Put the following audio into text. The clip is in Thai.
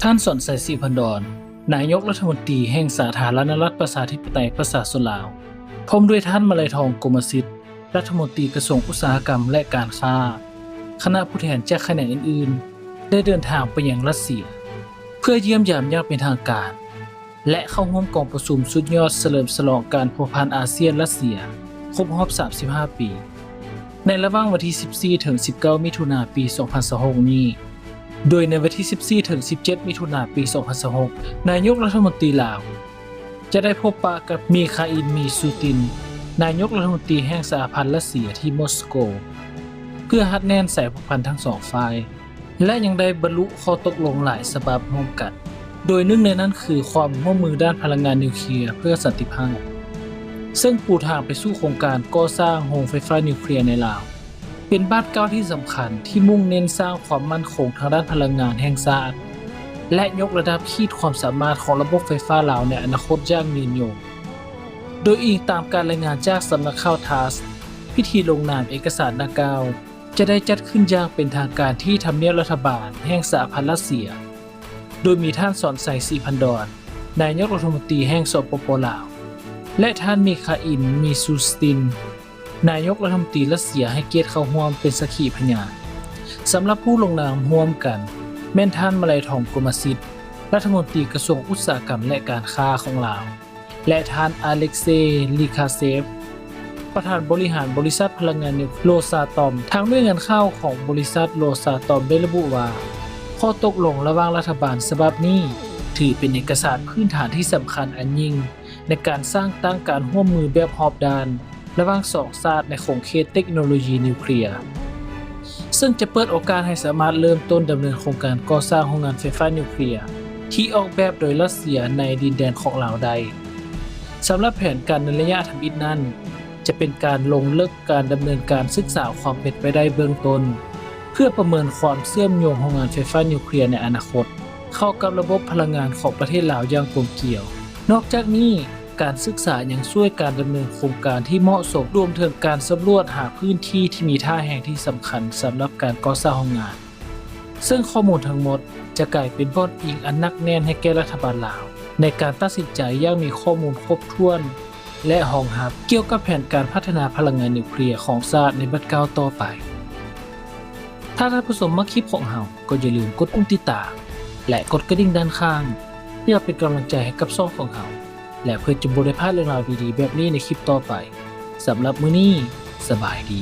ท่านสนใจศรีพันดรนายกรัฐมนตรีแห่งสาธารณรัฐประชาธิปไตยประชาชนลาวพร้อมด้วยท่านมาลัยทองกมสิทธิ์รัฐมนตรีกระทรวงอุตสาหกรรมและการค้าคณะผู้แทนจากแขนงอื่นๆได้เดินทางไปยังรัสเซียเพื่อเยี่ยมยามอย่างเป็นทางการและเข้าร่วมกองประชุมสุดยอดเฉลิมฉลองการพัวพันอาเซียนรัสเซียครบรอบ35 ปีในระหว่างวันที่ 14 ถึง 19 มิถุนายน ปี 2026 นี้โดยในวันที่ 14 ถึง 17 มิถุนายน ปี 2026 นายกรัฐมนตรีลาวจะได้พบปะกับมีคาอิน มีซูตินนายกรัฐมนตรีแห่งสหพันธ์รัสเซียที่มอสโกเพื่อฮัดแน่นสายผูกพันทั้งสองฝ่ายและยังได้บรรลุข้อตกลงหลายฉบับร่วมกันโดยหนึ่งในนั้นคือความร่วมมือด้านพลังงานนิวเคลียร์เพื่อสันติภาพซึ่งปูทางไปสู่โครงการก่อสร้างโรงไฟฟ้านิวเคลียร์ในลาวเป็นบ้านเก้าที่สำคัญที่มุ่งเน้นสร้างความมั่นคงทางด้านพลังงานแห่งชาติและยกระดับขีดความสามารถของระบบไฟฟ้าลาวในอนาคตอย่างยืนยงโดยอิงตามการรายงานจากสำนักข่าวทาสพิธีลงนามเอกสารดังกล่าวจะได้จัดขึ้นอย่างเป็นทางการที่ทำเนียบรัฐบาลแห่งสหพันธ์รัสเซียโดยมีท่านสอนไซศรีพันดรนายกรัฐมนตรีแห่งสปป.ลาวและท่านมิคาอิล มีซูสตินนายกรัฐมนตรีรัสเซียให้เกียรติเข้าร่วมเป็นสักขีพยานสำหรับผู้ลงนามร่วมกันแม่นท่านมาลัยทองกมสิทธิ์รัฐมนตรีกระทรวงอุตสาหกรรมและการค้าของลาวและท่านอเล็กเซย์ ลีคาเซฟประธานบริหารบริษัทพลังงานนิวเคลียร์โรซาตอมทางด้วยเงินเข้าของบริษัทโรซาตอมได้ระบุว่าข้อตกลงระหว่างรัฐบาลฉบับนี้ถือเป็นเอกสารพื้นฐานที่สำคัญอันยิ่งในการสร้างตั้งการร่วมมือแบบรอบด้านระหว่างสองชาติในขอบเขตเทคโนโลยีนิวเคลียร์ซึ่งจะเปิดโอกาสให้สามารถเริ่มต้นดำเนินโครงการก่อสร้างโรงงานไฟฟ้านิวเคลียร์ที่ออกแบบโดยรัสเซียในดินแดนของลาวได้สำหรับแผนการในระยะทำอิฐนั้นจะเป็นการลงเลิกการดำเนินการศึกษาความเป็นไปได้เบื้องต้นเพื่อประเมินความเชื่อมโยงโรงงานไฟฟ้านิวเคลียร์ในอนาคตเข้ากับระบบพลังงานของประเทศลาวอย่างกลมเกลี่ยวนอกจากนี้การศึกษายังช่วยการดำเนินโครงการที่เหมาะสมรวมถึงการสำรวจหาพื้นที่ที่มีท่าแห่งที่สำคัญสำหรับการก่อสร้างโรงงานซึ่งข้อมูลทั้งหมดจะกลายเป็นบทอิงอันนักแน่นให้แก่รัฐบาลลาวในการตัดสินใจอย่างมีข้อมูลครบถ้วนและรองรับเกี่ยวกับแผนการพัฒนาพลังงานนิวเคลียร์ของชาติในบัดก้าวต่อไปถ้าท่านผู้ชมมักคลิปของเราก็อย่าลืมกดปุ่มติดตามและกดกระดิ่งด้านข้างเพื่อเป็นกำลังใจให้กับช่องของเราและเพื่อจะบ่ได้พลาดเรื่องราวดีๆแบบนี้ในคลิปต่อไปสำหรับมื้อนี้สบายดี